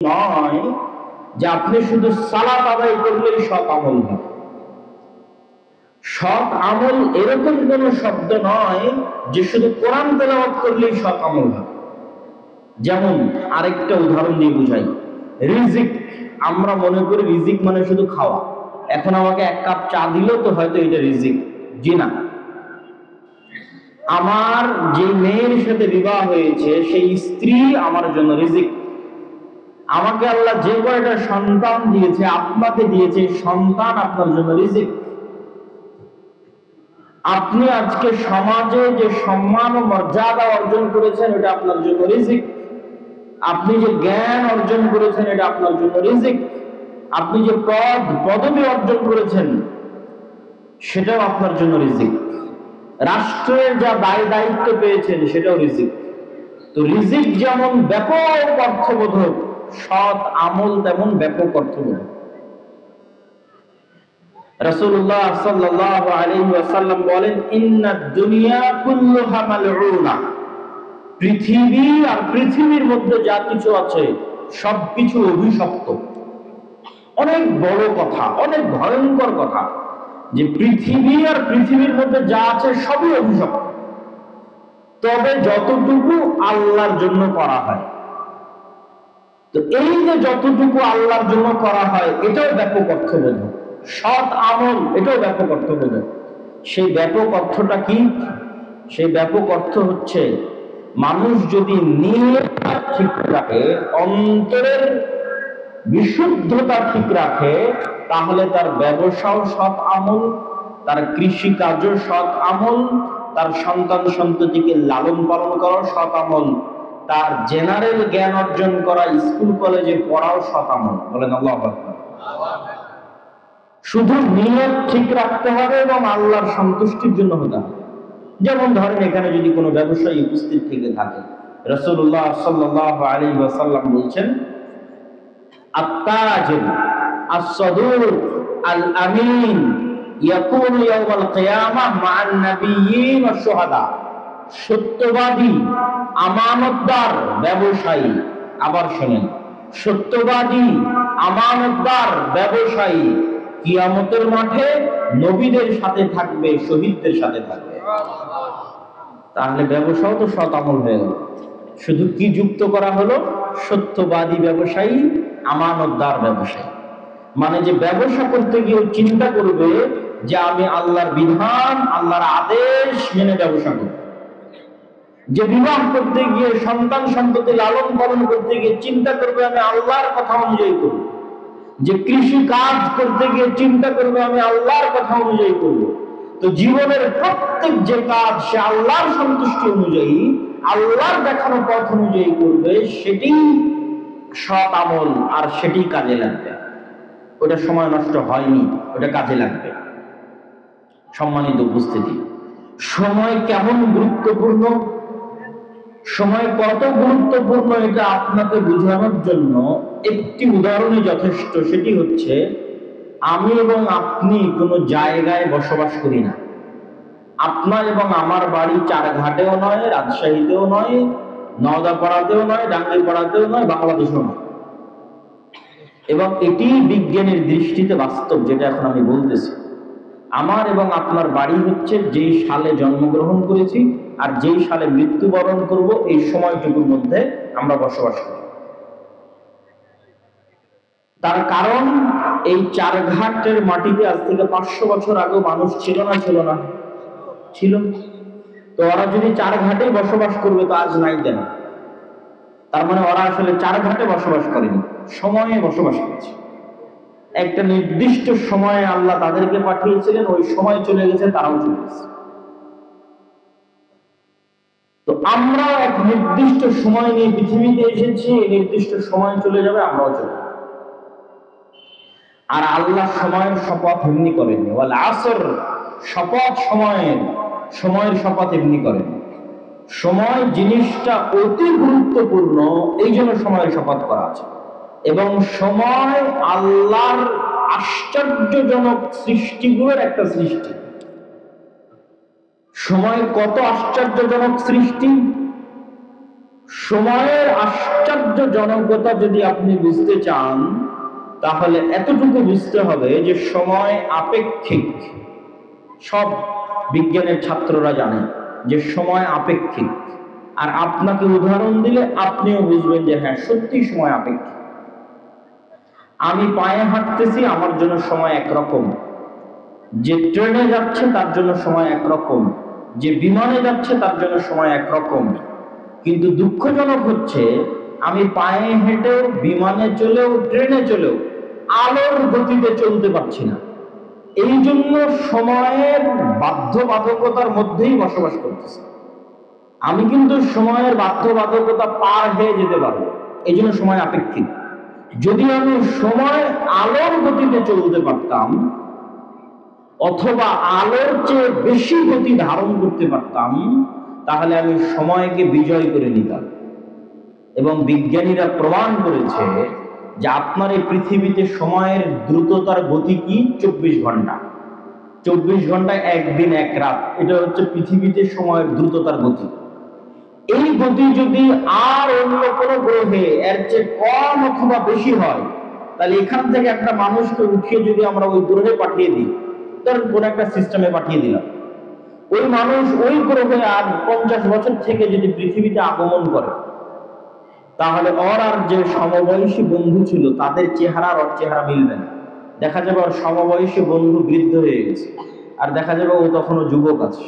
নয় যে আপনি শুধু সালাত আদায় করলেই সৎ আমল হয়। সৎ আমল এরকম কোন শব্দ নয় যে শুধু কোরআন তেলাওয়াত করলেই সৎ আমল হয়। যেমন আরেকটা উদাহরণ দিয়ে বুঝাই, রিজিক। আমরা মনে করি রিজিক মানে শুধু খাওয়া। এখন আমাকে এক কাপ চা দিল তো হয়তো এটা রিজিক। জি না, আমার যে মেয়ের সাথে বিবাহ হয়েছে সেই স্ত্রী আমার জন্য রিজিক। আমাকে আল্লাহ যে কয়টা সন্তান দিয়েছে, আপনাকে দিয়েছে, সন্তান আপনার জন্য রিজিক। আপনি আজকে সমাজে যে সম্মান ও মর্যাদা অর্জন করেছেন এটা আপনার জন্য রিজিক। আপনি যে জ্ঞান অর্জন করেছেন এটা আপনার জন্য রিজিক। আপনি যে পদবি অর্জন করেছেন সেটাও আপনার জন্য রিজিক। রাষ্ট্রের যা দায়িত্ব পেয়েছেন সেটাও রিজিক। তো রিজিক যেমন ব্যাপক অর্থবোধক, সৎ আমল তেমন ব্যাপক অর্থবোধক। রাসূলুল্লাহ সাল্লাল্লাহু আলাইহি ওয়াসাল্লাম বলেন, ইন্নাদ দুনিয়া কুল্লুহা মালউনা। পৃথিবী আর পৃথিবীর মধ্যে যা কিছু আছে সবকিছু অভিশপ্ত। অনেক বড় কথা, অনেক ভয়ঙ্কর কথা যে পৃথিবী আর পৃথিবীর মধ্যে যা আছে সবই অভিশপ্ত, তবে যতটুকু আল্লাহর জন্য করা হয়। তো এই যে যতটুকু আল্লাহর জন্য করা হয় এটাও ব্যাপক অর্থবোধক। সৎ আমল এটাও ব্যাপক অর্থবোধক। সেই ব্যাপক অর্থটা কি? সেই ব্যাপক অর্থ হচ্ছে মানুষ যদি নিয়তটা ঠিক রাখে, অন্তরের বিশুদ্ধতা ঠিক রাখে, তাহলে তার ব্যবসাও সৎ আমল, তার কৃষি কাজও সৎ আমল, তার সন্তান সন্ততিকে লালন পালন করাও সৎ আমল, তার জেনারেল জ্ঞান অর্জন করা, স্কুল কলেজে পড়াও সৎ আমল। বলেন আল্লাহু আকবার। শুধু নিয়ত ঠিক রাখতে হবে এবং আল্লাহর সন্তুষ্টির জন্য হতে হবে। যেমন ধরেন এখানে যদি কোনো ব্যবসায়ী উপস্থিত থেকে থাকে, রাসূলুল্লাহ সাল্লাল্লাহু আলাইহি ওয়াসাল্লাম বলছেন, আত-তাজির আস-সাদুক আল-আমিন ইয়াকুনু ইয়াওমাল কিয়ামাহ মা'আন নাবিয়্যিন ওয়াশ শুহাদা। সত্যবাদী, আমানতদার ব্যবসায়ী। আবার শুনেন, সত্যবাদী, আমানতদার ব্যবসায়ী কিয়ামতের মাঠে নবীদের সাথে থাকবে, শহীদদের সাথে থাকবে। তাহলে ব্যবসাও তো সৎ আমল হয়ে গেল। শুধু কি যুক্ত করা হলো? সত্যবাদী ব্যবসায়ী, আমানতদার ব্যবসায়ী। মানে যে ব্যবসা করতে গিয়ে চিন্তা করবে যে আমি আল্লাহর বিধান, আল্লাহর আদেশ মেনে ব্যবসা করব। যে বিবাহ করতে গিয়ে, সন্তান সন্ততি লালন পালন করতে গিয়ে চিন্তা করবে আমি আল্লাহর কথা অনুযায়ী করব। যে কৃষি কাজ করতে গিয়ে চিন্তা করবে আমি আল্লাহর কথা অনুযায়ী করব। তো জীবনের প্রত্যেক যে কাজ সে আল্লাহর সন্তুষ্টি অনুযায়ী, আল্লাহর দেখানো পথ অনুযায়ী করবে, সেটি সৎ আমল আর সেটি কাজে লাগবে। ওটা সময় নষ্ট হয়নি, ওটা কাজে লাগবে। সম্মানিত উপস্থিতি, সময় কেমন গুরুত্বপূর্ণ, সময় কত গুরুত্বপূর্ণ এটা আপনাকে বোঝানোর জন্য একটি উদাহরণই যথেষ্ট। সেটি হচ্ছে, আমি এবং আপনি কোনো জায়গায় বসবাস করি না। আপনার এবং আমার বাড়ি চারঘাটেও নয়, রাজশাহীতেও নয়, নওদাপাড়াতেও নয়, ডাঙ্গিপাড়াতেও নয়, বাংলাদেশেও নয়। এবং এটি বিজ্ঞানের দৃষ্টিতে বাস্তব, যেটা এখন আমি বলতেছি। আমার এবং আপনার বাড়ি হচ্ছে যেই সালে জন্মগ্রহণ করেছি আর যেই সালে মৃত্যুবরণ করব, এই সময়টুকুর মধ্যে আমরা বসবাস করি। তার কারণ এই চারঘাটের মাটিতে আজ থেকে 500 বছর আগেও মানুষ ছিল না? ছিল না? ছিল। তো ওরা যদি চারঘাটে বসবাস করবে তো আজ নাই কেন? তার মানে ওরা আসলে চারঘাটে বসবাস করেনি, সময়ে বসবাস করেছে। একটা নির্দিষ্ট সময়ে আল্লাহ তাদেরকে পাঠিয়েছিলেন, ওই সময় চলে গেছে, তারাও চলে গেছে। তো আমরাও এক নির্দিষ্ট সময় নিয়ে পৃথিবীতে এসেছি, এই নির্দিষ্ট সময় চলে যাবে, আমরাও চলে যাব। আর আল্লাহ সময়ের শপথ এমনি করেননি। ওয়াল আসর, শপথ সময়ের শপথ এমনি করেন। সময় জিনিসটা অতি গুরুত্বপূর্ণ, এই জন্য সময়ের শপথ করা আছে। এবং সময় আল্লাহর আশ্চর্যজনক সৃষ্টিগুলোর একটা সৃষ্টি। সময় কত আশ্চর্যজনক সৃষ্টি! সময়ের আশ্চর্যজনকতা যদি আপনি বুঝতে চান, তাহলে এতটুকু বুঝতে হবে যে সময় আপেক্ষিক। সব বিজ্ঞানের ছাত্ররা জানে যে সময় আপেক্ষিক। আর আপনাকে উদাহরণ দিলে আপনিও বুঝবেন যে হ্যাঁ, সত্যি সময় আপেক্ষিক। আমি পায়ে হাঁটতেছি, আমার জন্য সময় একরকম। যে ট্রেনে যাচ্ছে তার জন্য সময় একরকম, যে বিমানে যাচ্ছে তার জন্য সময় একরকম। কিন্তু দুঃখজনক হচ্ছে, আমি পায়ে হেঁটেও, বিমানে চলেও, ট্রেনে চলেও আলোর গতিতে চলতে পারছি না। এই জন্য সময়ের বাধ্যবাধকতার মধ্যেই বসবাস করতেছি। আমি কিন্তু সময়ের বাধ্যবাধকতা পার হয়ে যেতে পারবো, এই জন্য সময় আপেক্ষিক। যদি আমি সময় আলোর গতিতে চলতে পারতাম, অথবা আলোর চেয়ে বেশি গতি ধারণ করতে পারতাম, তাহলে আমি সময়কে বিজয় করে নিতাম। এবং বিজ্ঞানীরা প্রমাণ করেছে যে আপনার এই পৃথিবীতে সময়ের দ্রুততার গতি কি? 24 ঘন্টা। 24 ঘন্টায় একদিন এক রাত, এটা হচ্ছে পৃথিবীতে সময়ের দ্রুততার গতি। এই গতি যদি আর অন্য কোনো গ্রহে এর চেয়ে কম অথবা বেশি হয়, তাহলে এখান থেকে একটা মানুষকে উঠিয়ে যদি আমরা ওই গ্রহে পাঠিয়ে দিই, ধরেন কোন একটা সিস্টেমে পাঠিয়ে দিলাম, ওই মানুষ ওই গ্রহে আর 50 বছর থেকে যদি পৃথিবীতে আগমন করে, তাহলে ওর আর যে সমবয়সী বন্ধু ছিল তাদের চেহারা আর ওর চেহারা মিলবে না। দেখা যাবে ওর সমবয়সী বন্ধু বৃদ্ধ হয়ে গেছে, আর দেখা যাবে ও তখনও যুবক আছে।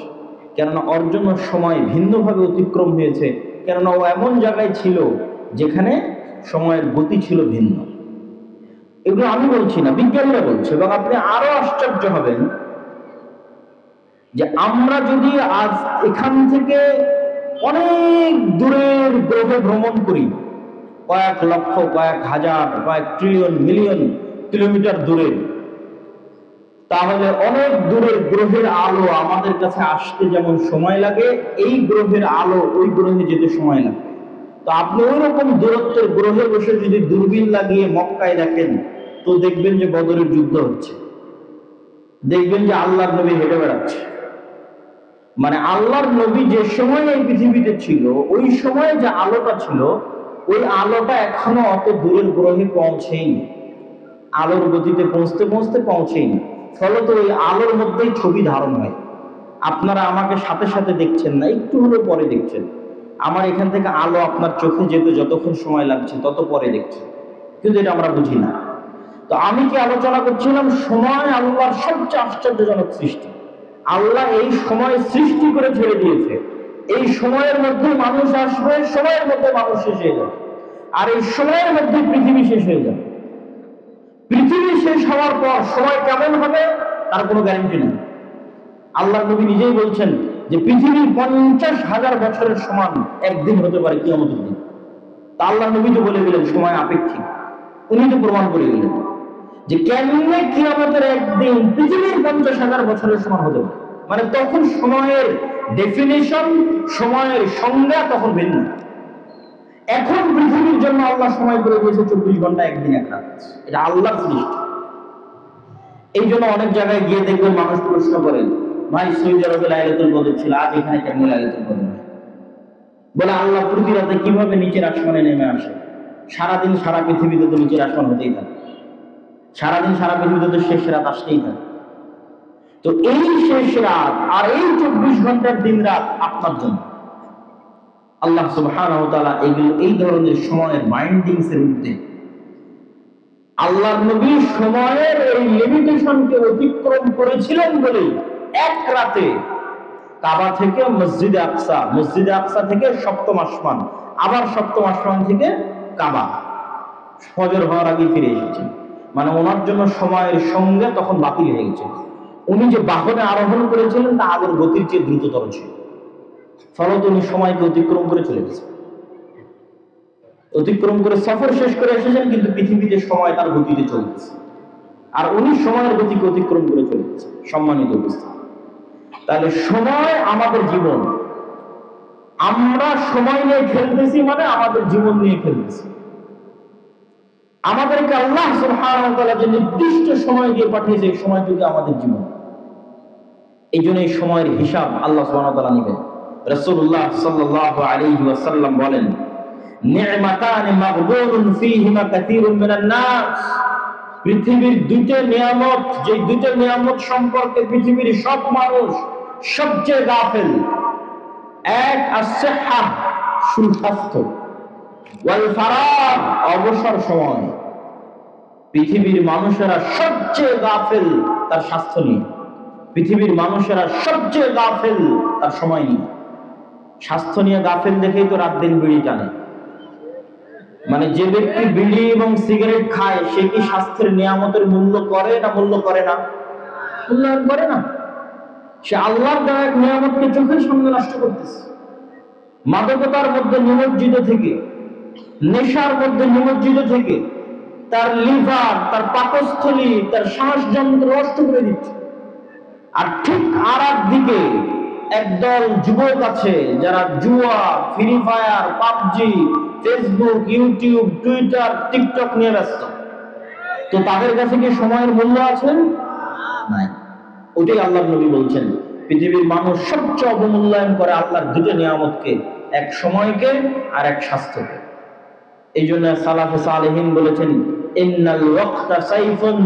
কেননা ওর জন্য সময় ভিন্নভাবে অতিক্রম হয়েছে, কেননা ও এমন জায়গায় ছিল যেখানে সময়ের গতি ছিল ভিন্ন। এগুলো আমি বলছি না, বিজ্ঞানীরা বলছে। এবং আপনি আরো আশ্চর্য হবেন যে আমরা যদি আজ এখান থেকে অনেক দূরের গ্রহে ভ্রমণ করি, কয়েক লক্ষ, কয়েক হাজার, কয়েক ট্রিলিয়ন, মিলিয়ন কিলোমিটার দূরে, তাহলে অনেক দূরের গ্রহের আলো আমাদের কাছে আসতে যেমন সময় লাগে, এই গ্রহের আলো ওই গ্রহে যেতে সময় লাগে। তো আপনি ওই রকম দূরত্বের গ্রহে বসে যদি দূরবীন লাগিয়ে মক্কায় দেখেন, তো দেখবেন যে বদরের যুদ্ধ হচ্ছে, দেখবেন যে আল্লাহর নবী হেঁটে বেড়াচ্ছে। মানে আল্লাহর নবী যে সময় এই পৃথিবীতে ছিল, ওই সময় যে আলোটা ছিল, ওই আলোটা এখনো অত দূরের গ্রহে পৌঁছেইনি। আলোর গতিতে পৌঁছতে পৌঁছতে পৌঁছেইনি। ফলত ওই আলোর মধ্যেই ছবি ধারণ হয়। আপনারা আমাকে সাথে সাথে দেখছেন না, একটু হলেও পরে দেখছেন। আমার এখান থেকে আলো আপনার চোখে যেতে যতক্ষণ সময় লাগছে তত পরে দেখছেন, কিন্তু এটা আমরা বুঝি না। তো আমি কি আলোচনা করছিলাম, সময় আল্লাহর সবচেয়ে আশ্চর্যজনক সৃষ্টি। আল্লাহ এই সময় সৃষ্টি করে ছেড়ে দিয়েছে। এই সময়ের মধ্যে মানুষ আসবে, সময়ের মধ্যে মানুষ শেষ হয়ে যাবে, আর এই সময়ের মধ্যে পৃথিবী শেষ হয়ে যাবে। পৃথিবী শেষ হওয়ার পর সময় কেমন হবে তার কোনো গ্যারান্টি নেই। আল্লাহ নবী নিজেই বলছেন যে পৃথিবী 50,000 বছরের সমান একদিন হতে পারে কিয়ামতের দিন। তা আল্লাহ নবী তো বলে গেলেন সময় আপেক্ষিক। উনি তো প্রমাণ করে গেলেন যে কেমনে কিয়ামতের একদিন পৃথিবীর 50,000 বছরের সমান হতে পারে। মানে তখন সময়ের ডেফিনেশন, সময়ের সংজ্ঞা তখন ভিন্ন। এখন পৃথিবীর জন্য আল্লাহ সময় করে দিয়েছে 24 ঘন্টা একদিন এক রাত। এটা আল্লাহর সৃষ্টি। এই জন্য অনেক জায়গায় গিয়ে দেখবেন মানুষ প্রশ্ন করেন, ভাই সৌদি আরবে লাইলাতুল কদর ছিল, আজ এখানে কেমন লাইলাতুল কদর হয়? বলে আল্লাহ প্রতি রাতে কিভাবে নিচের আসমানে নেমে আসে? সারাদিন সারা পৃথিবীতে তো নিচের আসমান হতেই থাকে, সারাদিন সারা পৃথিবীতে তো শেষ রাত আসতেই থাকে। তো এই শেষ রাত আর এই 24 ঘন্টার দিন রাত আপনার জন্য। আল্লাহ সুবহানাহু ওয়া তাআলা এই ধরনের সময়ের বাইন্ডিংস এর ঊর্ধ্বে। আল্লাহর নবী সময়ের এই লিমিটেশনকে অতিক্রম করেছিলেন বলে এক রাতে কাবা থেকে মসজিদে আকসা, মসজিদে আকসা থেকে সপ্তম আসমান, আবার সপ্তম আসমান থেকে কাবা, ফজর হওয়ার আগে ফিরে এসেছেন। মানে ওনার জন্য সময়ের সঙ্গে তখন বাতিল হয়ে গেছে। উনি যে বাহনে আরোহণ করেছিলেন তা আলোর গতির চেয়ে দ্রুততর ছিল, ফলত উনি সময়কে অতিক্রম করে চলে গেছেন। অতিক্রম করে সফর শেষ করে এসেছেন, কিন্তু পৃথিবীতে সময় তার গতিতে চলতেছে, আর উনি সময়ের গতিকে অতিক্রম করে চলে গেছেন। সম্মানিত উপস্থিতি, তাহলে সময় আমাদের জীবন। আমরা সময় নিয়ে খেলতেছি মানে আমাদের জীবন নিয়ে খেলতেছি। আমাদেরকে আল্লাহ সুবহানাহু ওয়া তাআলা যে নির্দিষ্ট সময় দিয়ে পাঠিয়েছে, এই সময়টুকু আমাদের জীবন। এই জন্য এই সময়ের হিসাব আল্লাহ সুবহানাহু ওয়া তাআলা নেবেন। রাসূলুল্লাহ সাল্লাল্লাহু আলাইহি ওয়াসাল্লাম বলেন, নি'মাতানি মাগবুনুন ফীহিমা কাসীরুম মিনান নাস, পৃথিবীর দুইটা নিয়ামত, যে দুইটা নিয়ামত সম্পর্কে পৃথিবীর সব মানুষ সবচেয়ে গাফেল। এক as-সিহ্হা, সুস্বাস্থ্য, ওয়াল ফারাগ, অবসর সময়। পৃথিবীর মানুষেরা সবচেয়ে গাফেল তার স্বাস্থ্য নিয়ে, পৃথিবীর মানুষেরা সবচেয়ে গাফেল তার সময় নিয়ে। স্বাস্থ্য নিয়ে গাফেল দেখেই তো রাত দিন বিড়ি টানে। মানে যে ব্যক্তি বিড়ি এবং সিগারেট খায় সে কি স্বাস্থ্যের নিয়ামতের মূল্য করে না মূল্য করে না? মূল্যায়ন করে না। সে আল্লাহর দেওয়া এক নিয়ামতকে চোখের সামনে নষ্ট করতেছে। মাদকতার মধ্যে নিমজ্জিত থেকে, নেশার মধ্যে নিমজ্জিত থেকে তার লিভার, তার পাকস্থলী, তার শ্বাসযন্ত্র নষ্ট করে দিচ্ছে। আর ঠিক আর একদিকে একদল যুবক আছে যারা জুয়া, free fire, PUBG, Facebook, YouTube, Twitter, TikTok নিয়ে ব্যস্ত। তো তাদের কাছে কি সময়ের মূল্য আছে? নাই। ওটাই আল্লাহর নবী বলছেন, পৃথিবীর মানুষ সবচেয়ে অবমূল্যায়ন করে আল্লাহর দুটো নিয়ামতকে, এক সময়কে আর এক স্বাস্থ্যকে। এই জন্য সালাফে সালেহিন বলেছেন, ইন্নাল ওয়াক্তা সাইফুন,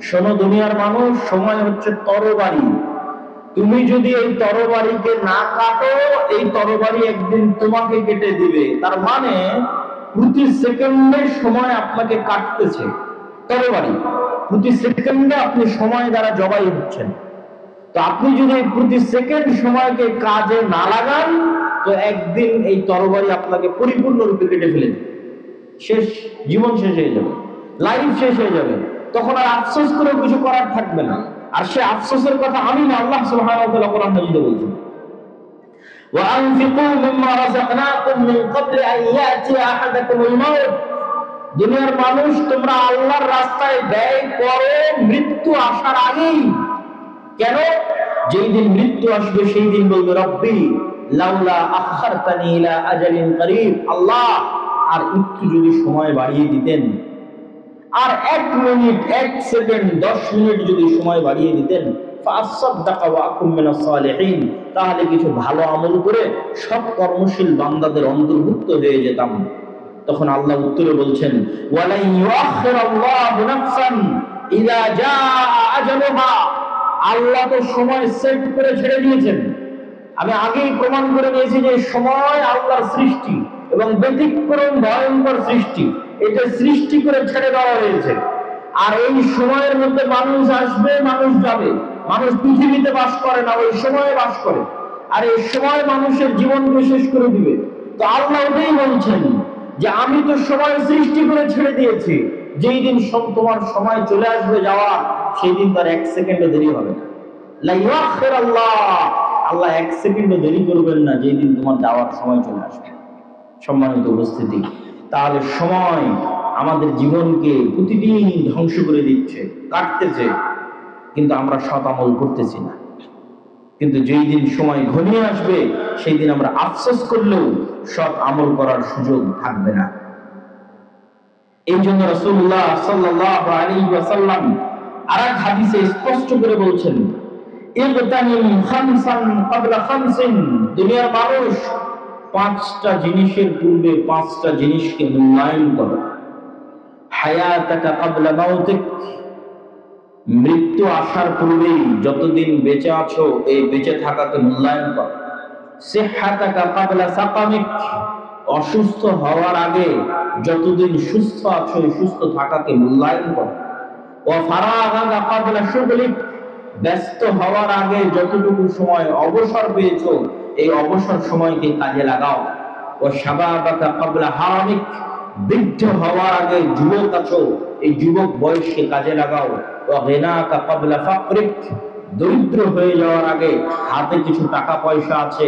শোনো দুনিয়ার মানুষ, সময় হচ্ছে তরবারি। তুমি যদি এই তরবারিকে না কাটো, এই তরবারি একদিন তোমাকে কেটে দিবে। তার মানে প্রতি সেকেন্ডে সময় আপনাকে কাটতেছে। তরবারি প্রতি সেকেন্ডে আপনি সময় দ্বারা জবাই হচ্ছেন। তো আপনি যদি প্রতি সেকেন্ড সময়কে কাজে না লাগান, তো একদিন এই তরবারি আপনাকে পরিপূর্ণরূপে কেটে ফেলে দেবে। শেষ, জীবন শেষ হয়ে যাবে, লাইফ শেষ হয়ে যাবে। তখন আর আফসোস করে কিছু করার থাকবে না। আর সে আফসোসের কথা আমি না, আল্লাহ সুবহানাহু ওয়া তাআলা কোরআন মাজিদে বলছেন, ওয়া আনফিকু মিম্মা রাযাকনাকুম মিন ক্বাবলি আন ইয়াতিয়া আহাদাকুমুল মাউত। দুনিয়ার মানুষ, তোমরা আল্লাহর রাস্তায় ব্যয় করো মৃত্যু আসার আগেই। কেন? যেই দিন মৃত্যু আসবে সেই দিন বলবে, রব্বি লাউলা আখারতানি ইলা আজালিন করিব, আল্লাহ আর একটু যদি সময় বাড়িয়ে দিতেন, আর 1 মিনিট, 1 সেকেন্ড, 10 মিনিট যদি সময় বাড়িয়ে দিতেন, ফাসাদদাকা ওয়া আকুম মিনাস সালিহিন, তাহলে কিছু ভালো আমল করে সব কর্মশীল বান্দাদের অন্তর্ভুক্ত হয়ে যেতাম। তখন আল্লাহ উত্তরে বলছেন, ওয়ালা ইউআখিরুল্লাহু নাফসান ইযা জাআ আজালুহা, আল্লাহ তো সময় সেট করে ছেড়ে দিয়েছেন। আমি আগেই প্রমাণ করে দিয়েছি যে সময় আল্লাহর সৃষ্টি এবং ব্যতিক্রম ভয়ঙ্কর সৃষ্টি। এটা সৃষ্টি করে ছেড়ে দেওয়া হয়েছে। আর এই সময়ের মধ্যে মানুষ আসবে, মানুষ যাবে। মানুষ পৃথিবীতে বাস করে না, ওই সময়ে বাস করে। আর এই সময় মানুষের জীবনকে শেষ করে দিবে। তো আল্লাহ ওটাই বলছেন যে আমি তো সময় সৃষ্টি করে ছেড়ে দিয়েছি। যেই দিন তোমার সময় চলে আসবে যাওয়ার, সেই দিন তার 1 সেকেন্ডও দেরি হবে না। লা ইউআখিরুল্লাহ, আল্লাহ 1 সেকেন্ডও দেরি করবেন না যেই দিন তোমার যাওয়ার সময় চলে আসবে। সম্মানিত উপস্থিতি, তাহলে সময় আমাদের জীবনকে প্রতিদিন ধ্বংস করে দিচ্ছে, কাটতেছে, কিন্তু আমরা সৎ আমল করতেছি না। কিন্তু যেই দিন সময় ঘনিয়ে আসবে সেই দিন আমরা আফসোস করলেও সৎ আমল করার সুযোগ থাকবে না। এই জন্য রাসূলুল্লাহ সাল্লাল্লাহু আলাইহি ওয়াসাল্লাম আরেক হাদিসে স্পষ্ট করে বলছেন, ইগতানিম খামসান ক্বাবলা খামসিন, দুনিয়ার মানুষ 5টা জিনিসের পূর্বে 5টা জিনিসকে মূল্যায়ন করো। হায়াতাকা ক্বাবলা মাউতিক, মৃত্যু আসার পূর্বেই যতদিন বেঁচে আছো এই বেঁচে থাকাকে মূল্যায়ন করো। সিহহাতাকা ক্বাবলা সাকামিক, অসুস্থ হওয়ার আগে যতদিন সুস্থ আছো এই সুস্থ থাকাকে মূল্যায়ন করো। ওয়া ফারাগাকা ক্বাবলা শুগলিক, ব্যস্ত হওয়ার আগে যতটুকু সময় অবসর পেয়েছো এই অবসর সময়কে কাজে লাগাও। ও শাবাবাকা ক্বাবলা হারামিক, বৃদ্ধ হওয়ার আগে যুবক আছো এই যুবক বয়সকে কাজে লাগাও। ও গিনাকা ক্বাবলা ফাকরিক, দরিদ্র হয়ে যাওয়ার আগে হাতে কিছু টাকা পয়সা আছে,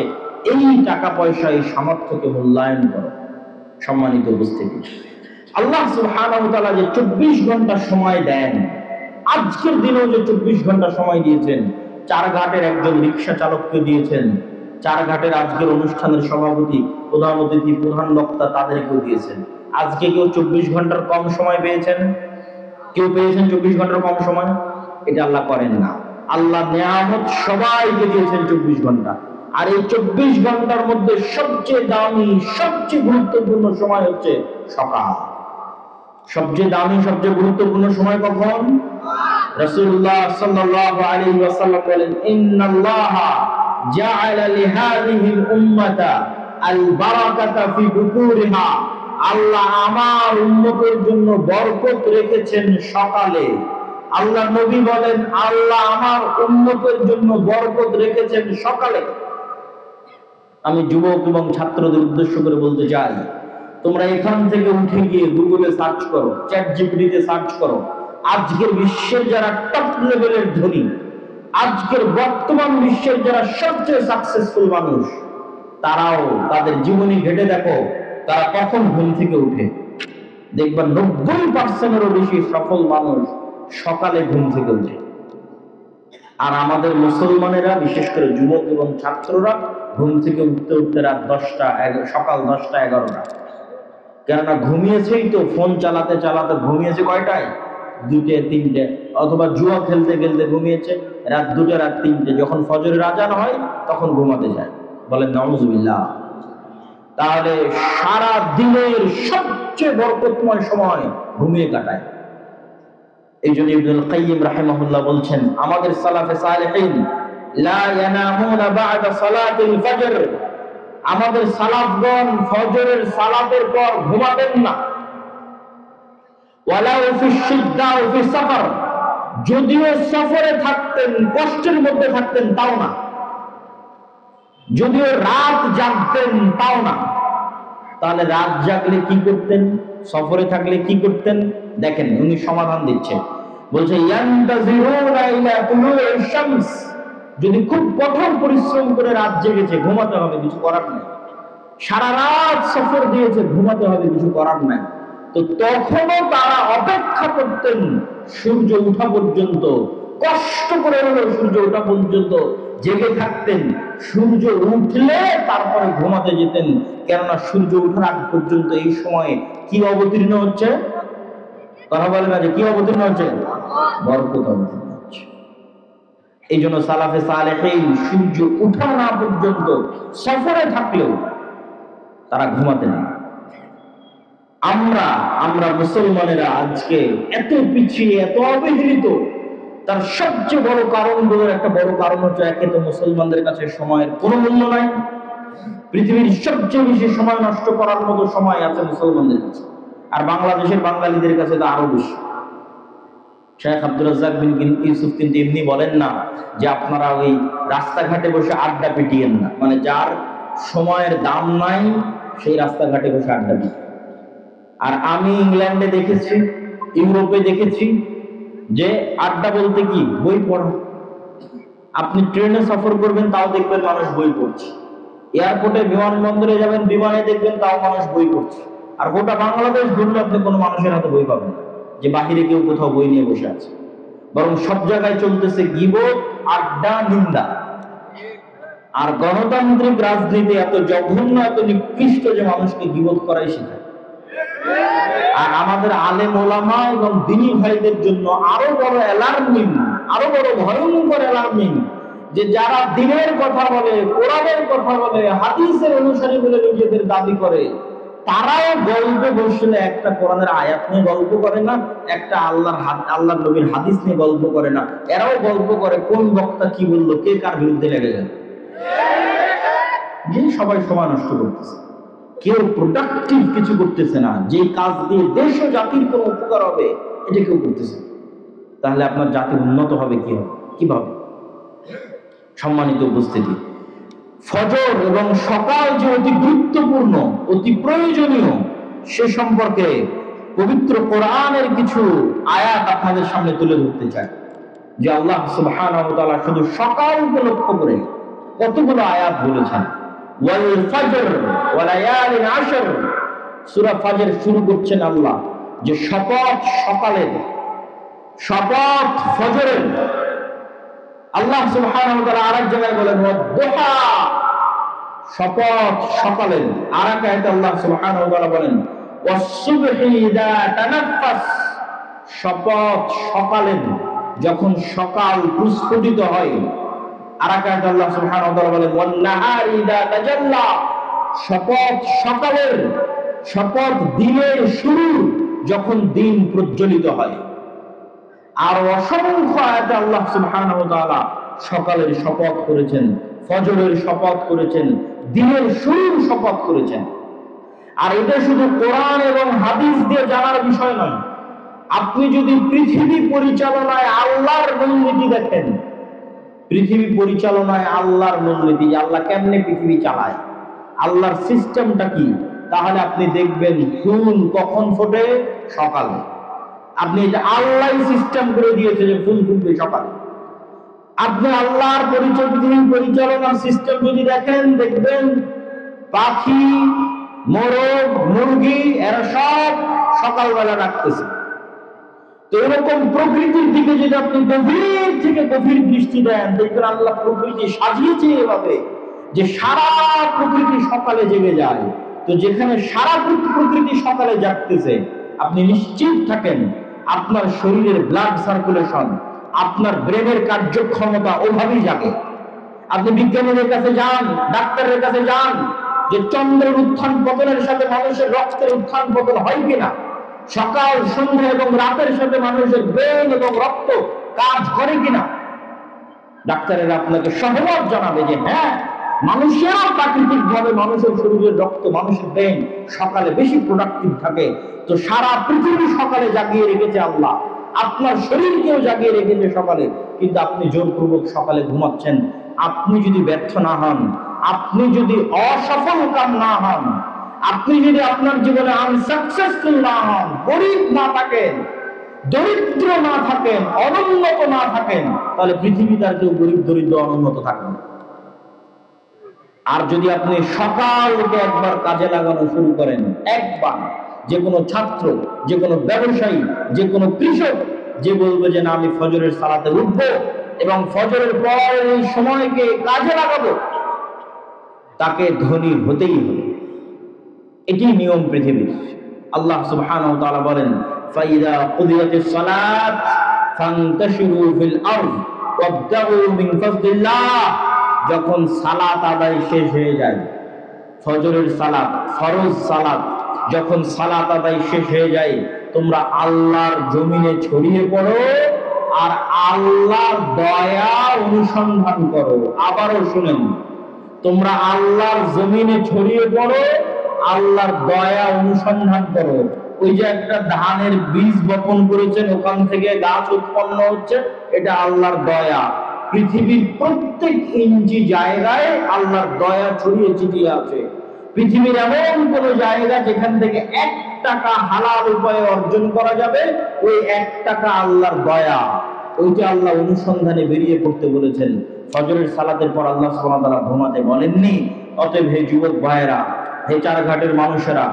এই টাকা পয়সা, এই সামর্থ্যকে মূল্যায়ন করো। সম্মানিত উপস্থিতি, আল্লাহ সুবহানাহু ওয়া তাআলা যে 24 ঘন্টা সময় দেন, আজকের দিনেও যে 24 ঘন্টা সময় দিয়েছেন, চারঘাটের একজন রিকশা চালককে দিয়েছেন, চারঘাটের আজকের অনুষ্ঠানের সভাপতি, প্রধান অতিথি, প্রধান বক্তা তাদেরকেও দিয়েছেন। আজকে কেউ 24 ঘন্টার কম সময় পেয়েছেন? কেউ পেয়েছেন 24 ঘন্টার কম সময়? এটা আল্লাহ করেন না। আল্লাহ নিয়ামত সবাইকে দিয়েছেন 24 ঘন্টা। আর এই 24 ঘন্টার মধ্যে সবচেয়ে দামি সবচেয়ে গুরুত্বপূর্ণ সময় হচ্ছে সকাল। সবচেয়ে দামি সবচেয়ে গুরুত্বপূর্ণ সময় কখন? রাসূলুল্লাহ সাল্লাল্লাহু আলাইহি ওয়াসাল্লাম বলেন, ইন্নাল্লাহা জাআলা লিহাদিহিল উম্মাতা আল বারাকাতা ফি বুকুরিহা, আল্লাহ আমার উম্মতের জন্য বরকত রেখেছেন সকালে। আল্লাহ নবী বলেন, আল্লাহ আমার উম্মতের জন্য বরকত রেখেছেন সকালে। আমি যুবক এবং ছাত্রদের উদ্দেশ্য করে বলতে চাই, তোমরা এখান থেকে উঠে গিয়ে গুগলে সার্চ করো, চ্যাট জিপিটিতে সার্চ করো, আজকের বিশ্বের যারা টপ লেভেলের ধনী, আজকের বর্তমান বিশ্বের যারা সবচেয়ে সাকসেসফুল মানুষ, তারাও তাদের জীবনী ঘেটে দেখো তারা কখন ঘুম থেকে উঠে। দেখবা 90%-এরও বেশি সফল মানুষ সকালে ঘুম থেকে উঠে। আর আমাদের মুসলমানেরা, বিশেষ করে যুবক এবং ছাত্ররা, ঘুম থেকে উঠতে উঠতে রাত 10টা, সকাল 10টা 11টা। কেননা ঘুমিয়েছেই তো, ফোন চালাতে চালাতে ঘুমিয়েছে কয়টায়? 2টে 3টে, অথবা জুয়া খেলতে খেলতে ঘুমিয়েছে রাত 2টা রাত 3টে। যখন ফজরের আজান হয় তখন ঘুমাতে যায়। বলেন নাউজুবিল্লাহ। তাহলে সারা দিনের সবচেয়ে বরকতময় সময় ঘুমিয়ে কাটায়। এই জন্য ইবনুল কাইয়িম রাহিমাহুল্লাহ বলছেন, আমাদের সালাফে সালেহিন লা ইয়ানামুনা বা'দা সালাতিল ফজর, আমাদের সালাফগণ ফজরের সালাতের পর ঘুমাতেন না। ওয়ালাউ ফি শিদ্দা ওয়া ফি সাফার, যদিও সফরে থাকতেন, কষ্টের মধ্যে থাকতেন তাও না, যদিও রাত জাগতেন তাও না। তাহলে রাত জাগলে কি করতেন, সফরে থাকলে কি করতেন? দেখেন উনি সমাধান দিচ্ছে, বলছে ইয়ান্তাজিরুনা ইলা তুলুইশ শামস, যদি খুব কঠোর পরিশ্রম করে রাত জেগেছে, ঘুমাতে হবে, কিছু করার নাই। সারা রাত সফর দিয়েছে, ঘুমাতে হবে, কিছু করার নাই। তো তখনও তারা অপেক্ষা করতেন সূর্য ওঠা পর্যন্ত, কষ্ট করে হলেও সূর্য ওঠা পর্যন্ত জেগে থাকতেন। সূর্য উঠলে তারপরে ঘুমাতে যেতেন, কেননা সূর্য ওঠার আগ পর্যন্ত এই সময়ে কি অবতীর্ণ হচ্ছে? কথা বলে না যে কি অবতীর্ণ হচ্ছে? বরকত অবতীর্ণ হচ্ছে। এই জন্য সালাফে সালেহিন সূর্য ওঠা না পর্যন্ত সফরে থাকলেও তারা ঘুমাতেন না। আমরা মুসলমানেরা আজকে এত পিছিয়ে, এত অবহেলিত, তার সবচেয়ে বড় কারণগুলোর একটা বড় কারণ হচ্ছে, একে তো মুসলমানদের কাছে সময়ের কোনো মূল্য নাই। পৃথিবীর সবচেয়ে বেশি সময় নষ্ট করার মতো সময় আছে মুসলমানদের কাছে, আর বাংলাদেশের বাঙালিদের কাছে তো আরো বেশি। শেখ আব্দুর রাজ্জাক বিন ইউসুফ কিন্তু এমনি বলেন না যে আপনারা ওই রাস্তাঘাটে বসে আড্ডা পিটিয়েন না, মানে যার সময়ের দাম নাই সেই রাস্তাঘাটে বসে আড্ডা পিটিয়ে। আর আমি ইংল্যান্ডে দেখেছি, ইউরোপে দেখেছি যে আড্ডা বলতে কি, বই পড়া। আপনি ট্রেনে সফর করবেন তাও দেখবেন মানুষ বই পড়ছে, এয়ারপোর্টে বিমানবন্দরে যাবেন বিমানে দেখবেন তাও মানুষ বই পড়ছে। আর গোটা বাংলাদেশ ঘুরলে আপনি কোনো মানুষের হাতে বই পাবেন না যে বাহিরে কেউ কোথাও বই নিয়ে বসে আছে। বরং সব জায়গায় চলতেছে গীবত, আড্ডা, নিন্দা। আর গণতান্ত্রিক রাজনীতি এত জঘন্য, এত নিকৃষ্ট যে মানুষকে গীবত করাই শেখায়। আর আমাদের আলেম ওলামা এবং দ্বীনী ভাইদের জন্য আরো বড় অ্যালার্মিং, আরো বড় ভয়ঙ্কর অ্যালার্মিং, যে যারা দ্বীনের কথা বলে, কোরআনের কথা বলে, হাদিসের অনুসারী বলে নিজেদের দাবি করে, তারাও গল্পে বসলে একটা কোরআনের আয়াত নিয়ে গল্প করে না, একটা আল্লাহর নবীর হাদিস নিয়ে গল্প করে না, এরাও গল্প করে কোন বক্তা কি বললো, কে কার বিরুদ্ধে লেগে গেল। যে সবাই সময় নষ্ট করতেছে, কেউ প্রোডাক্টিভ কিছু করতেছে না, যে কাজ দিয়ে দেশ ও জাতির কোনো উপকার হবে এটা কেউ করতেছে। তাহলে আপনার জাতি উন্নত হবে কিভাবে? সম্মানিত উপস্থিতি, ফজর এবং সকাল যে অতি গুরুত্বপূর্ণ, অতি প্রয়োজনীয়, সে সম্পর্কে পবিত্র কোরআনের কিছু আয়াত আপনাদের সামনে তুলে ধরতে চাই। যে আল্লাহ সুবহানাহু ওয়া তাআলা শুধু সকালকে লক্ষ্য করে কতগুলো আয়াত বলেছেন। ওয়াল ফজর ওয়া লায়ালিন আশর, সূরা ফজর শুরু করছেন আল্লাহ যে শপথ সকালের, শপথ ফজরের। আল্লাহ সুবহানাহু ওয়া তাআলা আরেক জায়গায় বলেন ওয়াদ-দুহা, শপথ সকালের। আরেক আয়াতে আল্লাহ সুবহানাহু ওয়া তাআলা বলেন ওয়াস-সুবহি ইযা তানাফফাস, শপথ সকালের, যখন সকাল প্রস্ফুটিত হয়। আর এক আয়াতে আল্লাহ সুবহানাহু ওয়া তাআলা বলেন ওয়ান নাহারি ইযা তাজাল্লা, শপথ সকালের, শপথ দিনের শুরু যখন দিন প্রজ্বলিত হয়। আর অসংখ্য আয়াতে আল্লাহ সুবহানাহু ওয়া তাআলা সকালের শপথ করেছেন, ফজরের শপথ করেছেন, দিনের শুরুর শপথ করেছেন। আর এটা শুধু কোরআন এবং হাদিস দিয়ে জানার বিষয় নয়। আপনি যদি পৃথিবী পরিচালনায় আল্লাহর মূলনীতি দেখেন, পৃথিবী পরিচালনায় আল্লাহর মূলনীতি, আল্লাহ কেমনে পৃথিবী চালায়, আল্লাহর সিস্টেমটা কি, তাহলে আপনি দেখবেন ফুল কখন ফোটে? সকালে। আপনি এটা আল্লাহ সিস্টেম করে দিয়েছে যে ফুল ফুটবে সকালে। আপনি আল্লাহর পৃথিবী পরিচালনার সিস্টেম যদি দেখেন, দেখবেন পাখি, মোরগ, মুরগি এরা সব সকালবেলা ডাকতেছে। তো এরকম প্রকৃতির দিকে যদি আপনি গভীর থেকে গভীর দৃষ্টি দেন, দেখবেন আল্লাহ প্রকৃতি সাজিয়েছে এভাবে যে সারা প্রকৃতি সকালে জেগে যায়। তো যেখানে সারা প্রকৃতি সকালে জাগতেছে, আপনি নিশ্চিত থাকেন আপনার শরীরের ব্লাড সার্কুলেশন, আপনার ব্রেনের কার্যক্ষমতা ওভাবেই জাগে। আপনি বিজ্ঞানীদের কাছে যান, ডাক্তারের কাছে যান, যে চন্দ্রের উত্থান পতনের সাথে মানুষের রক্তের উত্থান পতন হয় কিনা, সকাল, সন্ধ্যা এবং রাতের সাথে মানুষের ব্রেন এবং রক্ত কাজ করে কিনা। ডাক্তারেরা আপনাকে সহমত জানাবে যে হ্যাঁ, মানুষের প্রাকৃতিক ভাবে মানুষের শরীরের রক্ত, মানুষের ব্রেন সকালে বেশি প্রোডাক্টিভ থাকে। তো সারা পৃথিবী সকালে জাগিয়ে রেখেছে আল্লাহ, আপনার শরীরকেও জাগিয়ে রেখেছে সকালে। কিন্তু আপনি জোরপূর্বক সকালে ঘুমাচ্ছেন। আপনি যদি ব্যর্থ না হন, আপনি যদি অসফল কাম না হন, আপনি যদি আপনার জীবনে আনসাকসেসফুল না হন, গরিব না থাকেন, দরিদ্র না থাকেন, অনুন্নত না থাকেন, তাহলে পৃথিবীতে আর কেউ গরিব, দরিদ্র, অনুন্নত থাকবে। আর যদি আপনি সকালকে একবার কাজে লাগানো শুরু করেন, একবার, যে কোনো ছাত্র, যে কোনো ব্যবসায়ী, যে কোনো কৃষক যে বলবে যে না আমি ফজরের সালাতে উঠবো এবং ফজরের পর এই সময়কে কাজে লাগাবো, তাকে ধনী হতেই হবে। এটি নিয়ম পৃথিবীর। আল্লাহ সুবহানাহু ওয়া তাআলা বলেন ফাইদা কুদিয়াতিস সালাত ফান্তাশিরু ফিল আরদ ওয়াবতাগু মিন ফাযলিল্লাহ। যখন সালাত আদায় শেষ হয়ে যায়, ফজরের সালাত, ফরজ সালাত, যখন সালাত আদায় শেষ হয়ে যায়, তোমরা আল্লাহর জমিনে ছড়িয়ে পড়ো আর আল্লাহর দয়া অনুসন্ধান করো। আবারও শুনেন, তোমরা আল্লাহর জমিনে ছড়িয়ে পড়ো, আল্লাহর দয়া অনুসন্ধান করো। ওই যে একটা ধানের বীজ বপন করেছেন, ওখান থেকে গাছ উৎপন্ন হচ্ছে, এটা আল্লাহর দয়া। পৃথিবীর প্রত্যেক ইঞ্চি জায়গায় আল্লাহর দয়া ছড়িয়ে ছিটিয়ে আছে। পৃথিবীর এমন কোন জায়গা যেখান থেকে 1 টাকা হালাল উপায়ে অর্জন করা যাবে, ওই 1 টাকা আল্লাহর দয়া, ওইটা আল্লাহ অনুসন্ধানে বেরিয়ে পড়তে বলেছেন। ফজরের সালাতের পর আল্লাহ সুবহানাহু ওয়া তাআলা ঘুমাতে বলেননি। অতএব হে যুবক ভাইয়েরা, হে চারঘাটের মানুষেরা,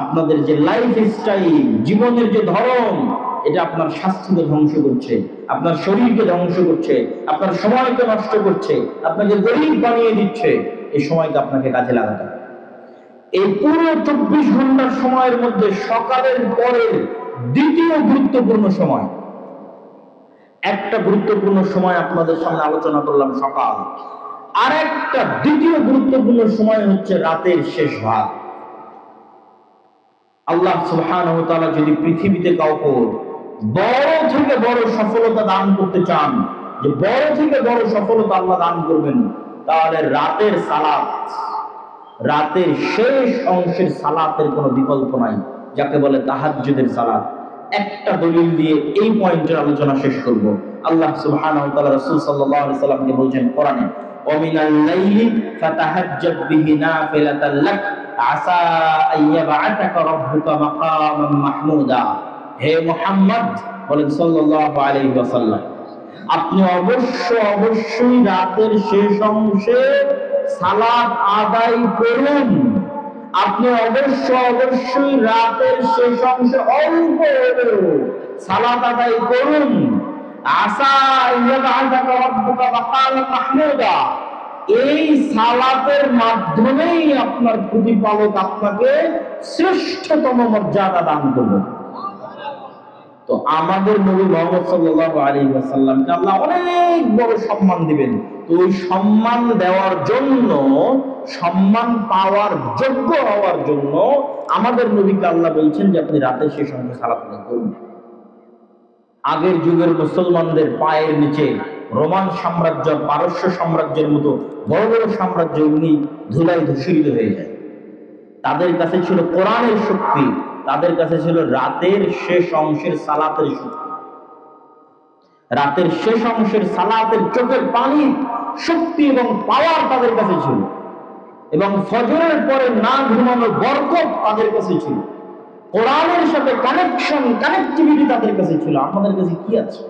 আপনাদের যে লাইফ স্টাইল, জীবনের যে ধরন, এটা আপনার স্বাস্থ্যকে ধ্বংস করছে, আপনার শরীরকে ধ্বংস করছে, আপনার সময়কে নষ্ট করছে, আপনাকে গরিব বানিয়ে দিচ্ছে। এই সময়কে আপনাকে কাজে লাগাতে হবে। এই পুরো 24 ঘন্টার সময়ের মধ্যে সকালের পরের দ্বিতীয় গুরুত্বপূর্ণ সময়, একটা গুরুত্বপূর্ণ সময় আপনাদের সামনে আলোচনা করলাম সকাল, আর একটা দ্বিতীয় গুরুত্বপূর্ণ সময় হচ্ছে রাতের শেষ ভাগ। আল্লাহ সুবহানাহু ওয়া তাআলা যদি পৃথিবীতে কাউকে বড় থেকে বড় সফলতা দান করতে চান, যে বড় থেকে বড় সফলতা আল্লাহ দান করবেন, তাহলে রাতের সালাত, রাতের শেষ অংশের সালাতের কোনো বিকল্প নাই, যাকে বলে তাহাজ্জুদের সালাত। একটা দলিল দিয়ে এই পয়েন্টের আলোচনা শেষ করব। আল্লাহ সুবহানাহু ওয়া তাআলা রাসূল সাল্লাল্লাহু আলাইহি সাল্লামকে বলেন কোরআনে, ওয়া মিনাল লাইলি ফাতাহাজ্জাদ বিহি নাফিলাতাল লাক আসা আইয়াবআতাকা রাব্বুকা মাকামান মাহমুদা। হে মুহাম্মদ বলেন সাল্লাল্লাহু আলাইহি ওয়াসাল্লাম, আপনি অবশ্যই রাতের শেষ অংশে সালাত আদায় করুন। আপনি অবশ্যই রাতের শেষ অংশে অল্প হলেও সালাত আদায় করুন। আসা ইয়াবআতাকা রাব্বুকা মাকামান মাহমুদা। এই সালাতের মাধ্যমেই আপনার প্রতিপালক আপনাকে শ্রেষ্ঠতম মর্যাদা দান করবেন। তো আমাদের নবী মুহাম্মদ সাল্লাল্লাহু আলাইহি ওয়াসাল্লামকে আল্লাহ অনেক বড় সম্মান দিবেন। তো ওই সম্মান দেওয়ার জন্য, সম্মান পাওয়ার যোগ্য হওয়ার জন্য আমাদের নবীকে আল্লাহ বলছেন যে আপনি রাতের শেষ অংশে সালাত আদায় করুন। আগের যুগের মুসলমানদের পায়ের নিচে রোমান সাম্রাজ্য, পারস্য সাম্রাজ্যের মতো বড় বড় সাম্রাজ্য এমনি ধুলায় ধূসরিত হয়ে যায়। তাদের কাছে ছিল কোরআনের শক্তি, তাদের কাছে ছিল রাতের শেষ অংশের সালাতের শক্তি, রাতের শেষ অংশের সালাতের চোখের পানি শক্তি এবং পাওয়ার তাদের কাছে ছিল, এবং ফজরের পরে না ঘুমানোর বরকত তাদের কাছে ছিল, কোরআনের সাথে কানেক্টিভিটি তাদের কাছে ছিল। আমাদের কাছে কি আছে?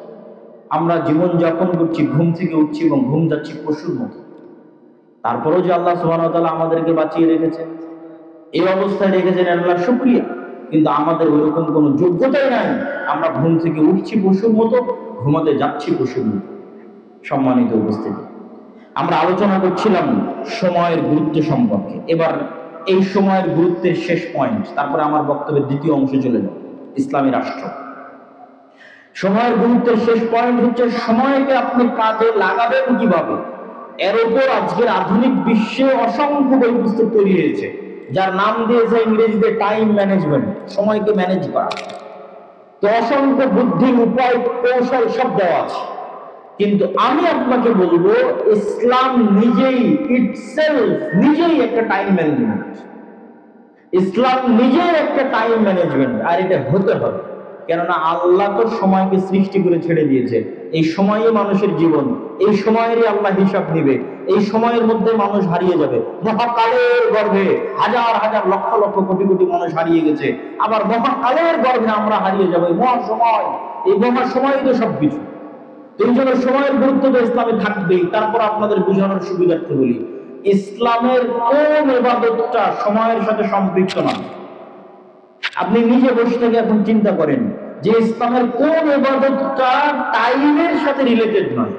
আমরা জীবন যাপন করছি, ঘুম থেকে উঠছি এবং ঘুম যাচ্ছি পশুর মতো। তারপরেও যে আল্লাহ সুবহানাহু ওয়া তাআলা আমাদেরকে বাঁচিয়ে রেখেছেন, এই অবস্থায় রেখেছেন, আল্লাহ শুকরিয়া। কিন্তু আমাদের ওইরকম কোনো যোগ্যতাই নাই। আমরা ঘুম থেকে উঠছি পশুর মতো, ঘুমাতে যাচ্ছি পশুর মতো। সম্মানিত উপস্থিতি, আমরা আলোচনা করছিলাম সময়ের গুরুত্ব সম্পর্কে। এবার এই সময়ের গুরুত্বের শেষ পয়েন্ট, তারপরে আমার বক্তব্যের দ্বিতীয় অংশে চলে যাব, ইসলামী রাষ্ট্র। সময়ের গুরুত্বের শেষ পয়েন্ট হচ্ছে সময়কে আপনি কাজে লাগাবেন কিভাবে। এর উপর আজকের আধুনিক বিশ্বে অসংখ্য বই পুস্তক তৈরি হয়েছে, যার নাম দিয়েছে ইংরেজিতে টাইম ম্যানেজমেন্ট, সময়কে ম্যানেজ করা। তো অসংখ্য বুদ্ধি, উপায়, কৌশল সব দেওয়া আছে। কিন্তু আমি আপনাকে বলবো, ইসলাম নিজেই নিজেই একটা টাইম ম্যানেজমেন্ট। ইসলাম নিজেই একটা টাইম ম্যানেজমেন্ট, আর এটা হতে হবে। কেননা আল্লাহ তো সময়কে সৃষ্টি করে ছেড়ে দিয়েছে। এই সময়ই মানুষের জীবন, এই সময়েরই আল্লাহ হিসাব নিবে। এই সময়ের মধ্যে মানুষ হারিয়ে যাবে। মহাকালের গর্ভে হাজার হাজার লক্ষ লক্ষ কোটি কোটি মানুষ হারিয়ে গেছে, আবার মহাকালের গর্ভে আমরা হারিয়ে যাবো। এই মহাসময়, এই মহাসময় তো সবকিছু। এই জন্য সময়ের গুরুত্ব তো ইসলামে থাকবেই। তারপর আপনাদের বোঝানোর সুবিধার্থে বলি, ইসলামের কোন ইবাদতটা সময়ের সাথে সম্পৃক্ত না? আপনি নিজে বসে থেকে এখন চিন্তা করেন যে ইসলামের কোন ইবাদতটা টাইমের সাথে রিলেটেড নয়।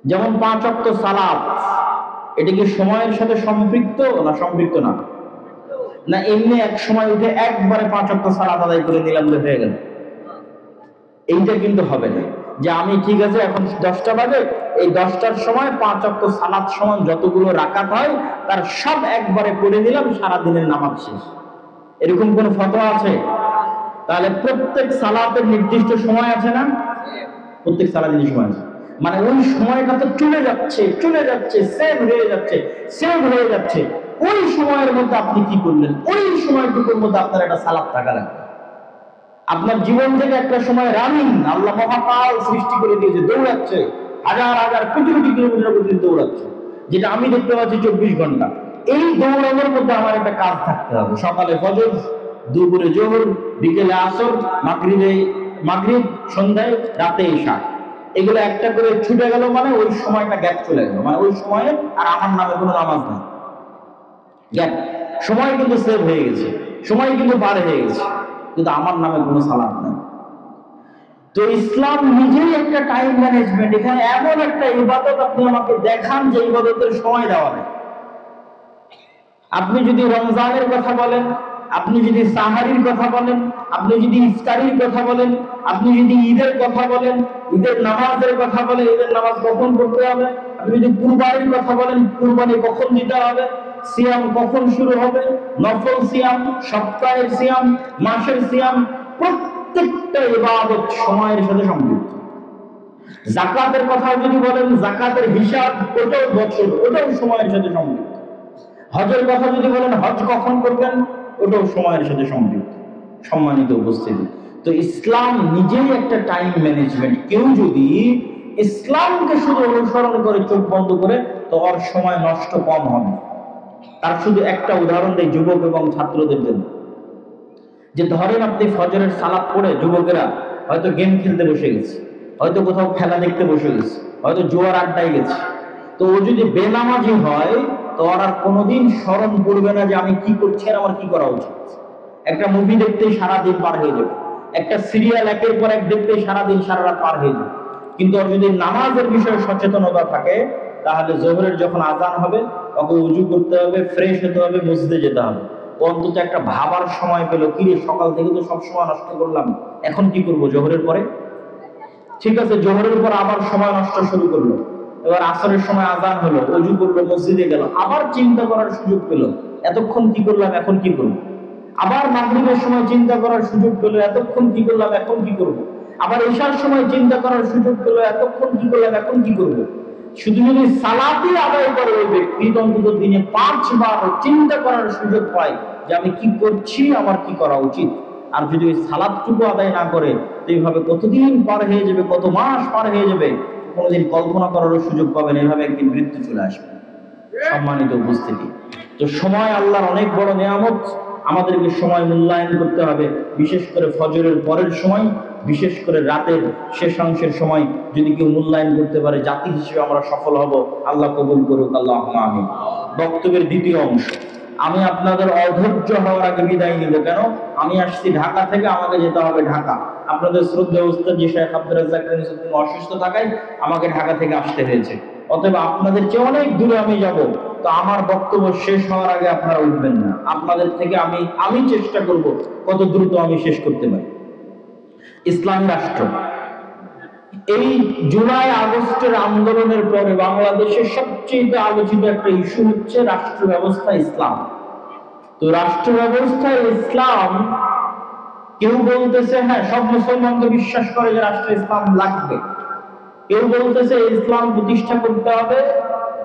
যেমন 5 ওয়াক্ত সালাত, এটা কি সময়ের সাথে সম্পৃক্ত না সম্পৃক্ত না? না এমনি এক সময় উঠে একবারে 5 ওয়াক্ত সালাত আদায় করে নিলাম যে হয়ে গেল? এইটা কিন্তু হবে না। যে আমি ঠিক আছে এখন 10টা বাজে, এই 10টার সময় 5 ওয়াক্ত সালাত সমান যতগুলো রাকাত হয় তার সব একবারে পড়ে নিলাম, সারা দিনের নামাজ শেষ। এরকম কোন ফতোয়া আছে? তাহলে প্রত্যেক সালাতের নির্দিষ্ট সময় আছে না? প্রত্যেক সালাতের সময় আছে, মানে ওই সময়টা তো চলে যাচ্ছে, সেভ হয়ে যাচ্ছে। ওই সময়ের মধ্যে আপনি কি করলেন? ওই সময়টুকুর মধ্যে আপনার একটা সালাত থাকা লাগবে। আপনার জীবন থেকে একটা সময় রানিং, আল্লাহ মহাকাল সৃষ্টি করে দিয়েছে, দৌড়াচ্ছে, হাজার হাজার কোটি কোটি কিলোমিটার গতিতে দৌড়াচ্ছে, যেটা আমি দেখতে পাচ্ছি 24 ঘন্টা। এই দৌড়ানোর মধ্যে আমার একটা কাজ থাকতে হবে। সকালে ফজর, দুপুরে জোহর, বিকেলে আসর, মাগরিব, সন্ধ্যায়, রাতে ঈশা। এগুলো একটা করে ছুটে গেল, মানে ওই সময়টা গ্যাপ চলে গেল, মানে ওই সময়ে আর আমার নামে কোনো নামাজ নেই। গ্যাপ, সময় কিন্তু সেভ হয়ে গেছে, সময় কিন্তু পার হয়ে গেছে, কিন্তু আমার নামে কোনো সালাত নেই। তো ইসলাম নিজেই একটা টাইম ম্যানেজমেন্ট। এখানে এমন একটা ইবাদত আপনি আমাকে দেখান যে ইবাদতের সময় দেওয়া নেই। আপনি যদি রমজানের কথা বলেন, আপনি যদি সাহারির কথা বলেন, আপনি যদি ইফতারির কথা বলেন, আপনি যদি ঈদের কথা বলেন, ঈদের নামাজের কথা বলেন, ঈদের নামাজ কখন পড়তে হবে, আপনি যদি কুরবানির কথা বলেন, কুরবানি কখন দিতে হবে, সিয়াম কখন শুরু হবে, নফল সিয়াম, সপ্তাহের সিয়াম, মাসের সিয়াম, প্রত্যেকটা ইবাদত সময়ের সাথে সম্পৃক্ত। যাকাতের কথা যদি বলেন, যাকাতের হিসাব, ওটাও বছর, ওটাও সময়ের সাথে সম্পৃক্ত। হজের কথা যদি বলেন, হজ কখন করবেন, ওটাও সময়ের সাথে সম্পৃক্ত। সম্মানিত উপস্থিতি, তো ইসলাম নিজেই একটা টাইম ম্যানেজমেন্ট। কেউ যদি ইসলামকে শুধু অনুসরণ করে, চোখ বন্ধ করে, তো ওর সময় নষ্ট কম হবে। তার শুধু একটা উদাহরণ দেয় যুবক এবং ছাত্রদের জন্য। যে ধরেন আপনি ফজরের সালাত পড়ে যুবকেরা হয়তো গেম খেলতে বসে গেছে, হয়তো কোথাও খেলা দেখতে বসে গেছে, হয়তো জোয়ার আড্ডায় গেছে। তো ও যদি বেনামাজি হয়, তো ওর আর কোনোদিন স্মরণ পড়বে না যে আমি কি করছি আর আমার কি করা উচিত। একটা মুভি দেখতেই সারাদিন পার হয়ে যাবে, একটা সিরিয়াল একের পর এক দেখতেই সারাদিন সারা রাত পার হয়ে যাবে। কিন্তু ওর যদি নামাজের বিষয়ে সচেতনতা থাকে, তাহলে জোহরের যখন আজান হবে, ওকে উজু করতে হবে, ফ্রেশ হতে হবে, মসজিদে যেতে হবে। অন্তত একটা ভাবার সময় পেল, কি রে সকাল থেকে তো সব সময় নষ্ট করলাম, এখন কি করব জোহরের পরে? ঠিক আছে, জোহরের পর আবার সময় নষ্ট শুরু করলো, এবার আসরের সময় আজান হলো, ওযু করলো, মসজিদে গেল, আবার চিন্তা করার সুযোগ পেল এতক্ষণ কি করলাম, এখন কি করব। আবার মাগরিবের সময় চিন্তা করার সুযোগ পেল, এতক্ষণ কি করলাম, এখন কি করব। আবার ঈশার সময় চিন্তা করার সুযোগ পেল, এতক্ষণ কি করলাম, এখন কি করব। শুধু যদি সালাতই আদায় করে ওই ব্যক্তি অন্তত দিনে 5 বার চিন্তা করার সুযোগ পায় যে আমি কি করছি, আমার কি করা উচিত। আর যদি ওই সালাতটুকু আদায় না করে, তো এইভাবে কতদিন পার হয়ে যাবে, কত মাস পার হয়ে যাবে, কোনোদিন কল্পনা করারও সুযোগ পাবেন, এভাবে একদিন মৃত্যু চলে আসবে। সম্মানিত উপস্থিতি, তো সময় আল্লাহর অনেক বড় নিয়ামত, আমাদেরকে সময় মূল্যায়ন করতে হবে। বিশেষ করে ফজরের পরের সময়, বিশেষ করে রাতের শেষাংশের সময় যদি কেউ মূল্যায়ন করতে পারে, জাতি হিসেবে আমরা সফল হব। আল্লাহ কবুল করুক, আল্লাহুম্মা আমিন। বক্তব্যের দ্বিতীয় অংশ, আমি আপনাদের অধৈর্য হওয়ার আগে বিদায় নিব। কেন? আমি আসছি ঢাকা থেকে, আমাকে যেতে হবে ঢাকা। আপনাদের শ্রদ্ধেয় উস্তাদ জি শেখ আব্দুর রাজ্জাক তিনি অসুস্থ থাকায় আমাকে ঢাকা থেকে আসতে হয়েছে। অতএব আপনাদের চেয়ে অনেক দূরে আমি যাব। তো আমার বক্তব্য শেষ হওয়ার আগে আপনারা উঠবেন না। আপনাদের থেকে আমি চেষ্টা করব কত দ্রুত আমি শেষ করতে পারি। ইসলামী রাষ্ট্র, এই জুলাই আগস্টের আন্দোলনের পরে বাংলাদেশের সবচেয়ে আলোচিত একটা ইস্যু হচ্ছে রাষ্ট্র ব্যবস্থা ইসলাম। তো রাষ্ট্র ব্যবস্থায় ইসলাম, কেউ বলতেছে হ্যাঁ সব মুসলমান তো বিশ্বাস করে যে রাষ্ট্র ইসলাম লাগবে, কেউ বলতেছে ইসলাম প্রতিষ্ঠা করতে হবে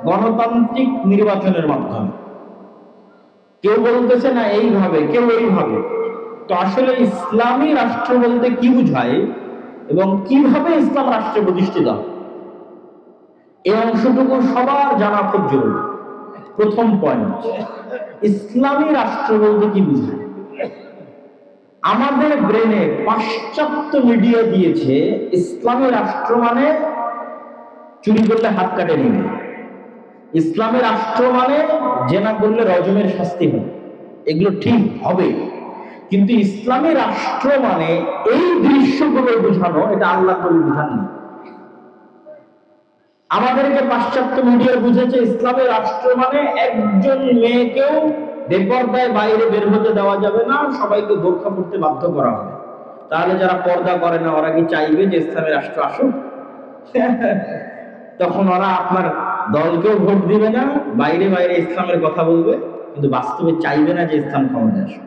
গণতান্ত্রিক নির্বাচনের মাধ্যমে, কেউ বলতেছে না এইভাবে, কেউ এইভাবে। তো আসলে ইসলামী রাষ্ট্র বলতে কি বোঝায় এবং কিভাবে ইসলাম রাষ্ট্রে প্রতিষ্ঠিত হয়, এই অংশটুকু সবার জানা খুব জরুরি। প্রথম পয়েন্ট, ইসলামী রাষ্ট্র বলতে কি বোঝায়। আমাদের ব্রেনে পাশ্চাত্য মিডিয়া দিয়েছে ইসলামী রাষ্ট্র মানে চুরি করলে হাত কাটে নিবে, ইসলামী রাষ্ট্র মানে জেনা করলে রজমের শাস্তি হবে। এগুলো ঠিক হবে, কিন্তু ইসলামী রাষ্ট্র মানে এই দৃশ্যগুলো বোঝানো, এটা আল্লাহ নবী বোঝাননি। আমাদেরকে পাশ্চাত্য মিডিয়া বুঝেছে ইসলামী রাষ্ট্র মানে একজন মেয়েকেও বেপরদায় বাইরে বের হতে দেওয়া যাবে না, সবাইকে বোরকা পড়তে বাধ্য করা হবে। তাহলে যারা পর্দা করে না ওরা কি চাইবে যে ইসলামী রাষ্ট্র আসুক? তখন ওরা আপনার দলকেও ভোট দিবে না, বাইরে বাইরে ইসলামের কথা বলবে, কিন্তু বাস্তবে চাইবে না যে ইসলাম ক্ষমতায় আসুক।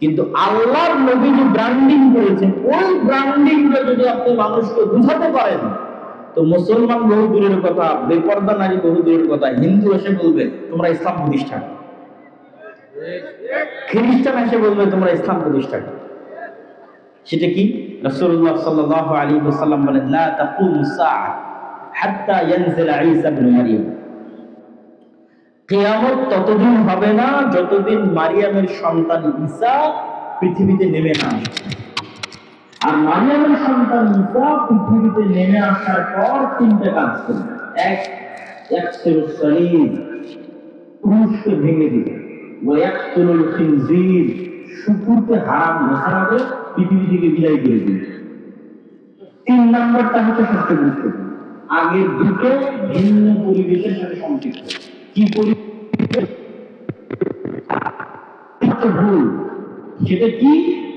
কিন্তু আল্লাহর নবী যে ব্র্যান্ডিং করেছেন, ওই ব্র্যান্ডিংটা যদি আপনি মানুষকে বুঝাতে পারেন, তো মুসলমান বহু দূরের কথা, বেপর্দা নারী বহু দূরের কথা, হিন্দু এসে বলবে তোমরা ইসলাম প্রতিষ্ঠা করো, খ্রিস্টান এসে বলবে তোমরা ইসলাম প্রতিষ্ঠা করো। সেটা কি? রাসূলুল্লাহ সাল্লাল্লাহু আলাইহি ওয়াসাল্লাম বলেন, লা তাকুমু সাআহ হাত্তা ইয়ানজিলা ঈসা ইবনে মারইয়াম। কিয়ামত ততদিন হবে না যতদিন মারিয়ামের সন্তান ঈসা পৃথিবীতে নেমে না আসবে। আর মারিয়ামের সন্তান ঈসা পৃথিবীতে নেমে আসার পর তিনটা কাজ করবে। এক, ইয়াকসিরুস সালিব, ক্রুশকে ভেঙে দিবে। ওয়া ইয়াকতুলুল খিনজির, শুকুরকে হারাম ঘোষণাকে পৃথিবী থেকে বিদায় করে দিবে। 3 নম্বরটা হচ্ছে সবচেয়ে গুরুত্বপূর্ণ। আগের দুটো ভিন্ন পরিবেশের সাথে সম্পৃক্ত। কি পরিবেশ? ভুল। সেটা কি?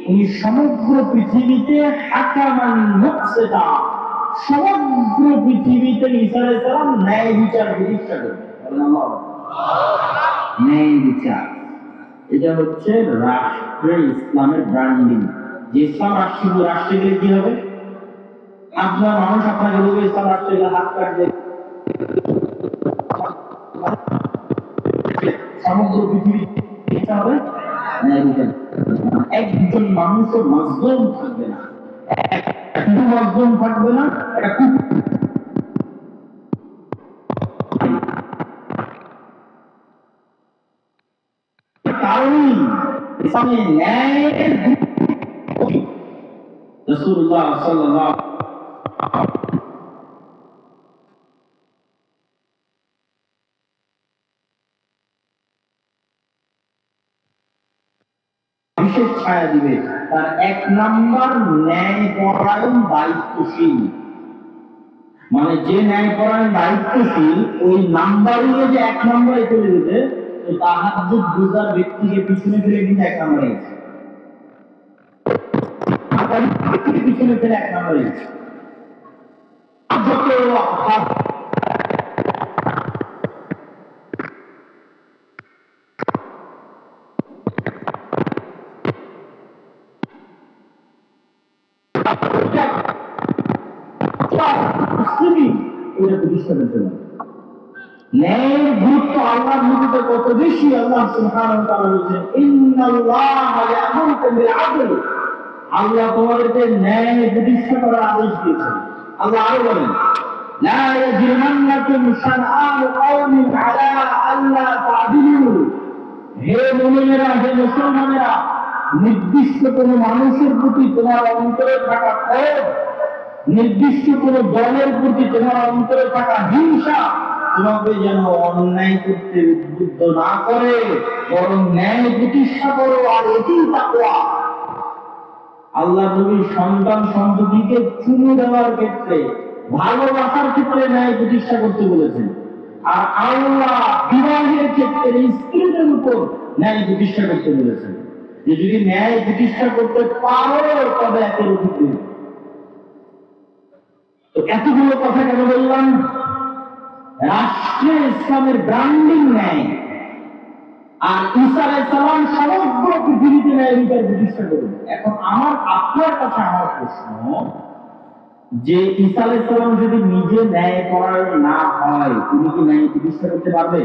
উনি সমগ্র পৃথিবীতে হাকামান মুকসিতা, সমগ্র পৃথিবীতে ঈসা আলাইহিস সালাম ন্যায় বিচার প্রতিষ্ঠা করবেন। ন্যায় বিচার, এটা হচ্ছে রাষ্ট্রে ইসলামের ব্র্যান্ডিং। যে ইসলাম রাষ্ট্রে গেলে কি হবে? আপনার মানুষ আপনাকে বলবে ইসলাম রাষ্ট্রে গেলে হাত কাটবে, সমগ্র পৃথিবী হবে একজন মানুষও মাজলুম থাকবে না, একটু মাজলুম থাকবে না। কারণই ইসলামে ন্যায়ের রাসূলুল্লাহ সাল্লাল্লাহু বিশেষ ছায়া দিবে। তার 1 নাম্বার ন্যায়পরায়ণ দায়িত্বশীল, মানে যে ন্যায়পরায়ণ দায়িত্বশীল ওই নাম্বারই যে 1 নম্বরে চলে যেতে, তো তাহাজ্জুদ গুজার ব্যক্তিকে পিছনে ফেলে কিন্তু 1 নম্বরে আছে, পিছনে ফেলে 1 নম্বরে আছে। এটা প্রতিষ্ঠা করতে হবে। ন্যায়ের গুরুত্ব আল্লাহর নবীতে কত বেশি, আল্লাহ সুবহানাহু ওয়া তাআলা বলেছেন ইন্নাল্লাহা ইয়া'মুরুকুম বিল আদল, আল্লাহ তোমাদেরকে ন্যায় প্রতিষ্ঠা করার আদেশ দিয়েছেন। আল্লাহ আরো বলেন লা ইয়াজরিমান্নাকুম শানআনু কওমিন আলা আল্লা তা'দিলু, হে মুমিনেরা, হে মুসলমানেরা, নির্দিষ্ট কোন মানুষের প্রতি তোমার অন্তরে থাকা ক্ষোভ, নির্দিষ্ট কোন দলের প্রতি তোমার অন্তরে থাকা হিংসা তোমাকে যেন অন্যায় করতে উদ্বুদ্ধ না করে, বরং ন্যায় প্রতিষ্ঠা করো, আর এটি তাকওয়া। আল্লাহ নবী সন্তান সন্ততিকে চুমু দেওয়ার ক্ষেত্রে, ভালোবাসার ক্ষেত্রে ন্যায় প্রতিষ্ঠা করতে বলেছেন, আর আল্লাহ বিবাহের ক্ষেত্রে স্ত্রীদের উপর ন্যায় প্রতিষ্ঠা করতে বলেছেন, যে যদি ন্যায় প্রতিষ্ঠা করতে পারো তবে একের অধিক। তো এতগুলো কথা কেন বললাম? রাষ্ট্রে ইসলামের ব্র্যান্ডিং ন্যায়, আর ঈসা আলাইহিস সালাম সমগ্র পৃথিবীতে ন্যায় বিচার প্রতিষ্ঠা করবেন। এখন আপনার কাছে আমার প্রশ্ন, যে ঈসা আলাইহিস সালাম যদি নিজে ন্যায় পরায়ণ না হয়, তিনি কি ন্যায় প্রতিষ্ঠা করতে পারবে?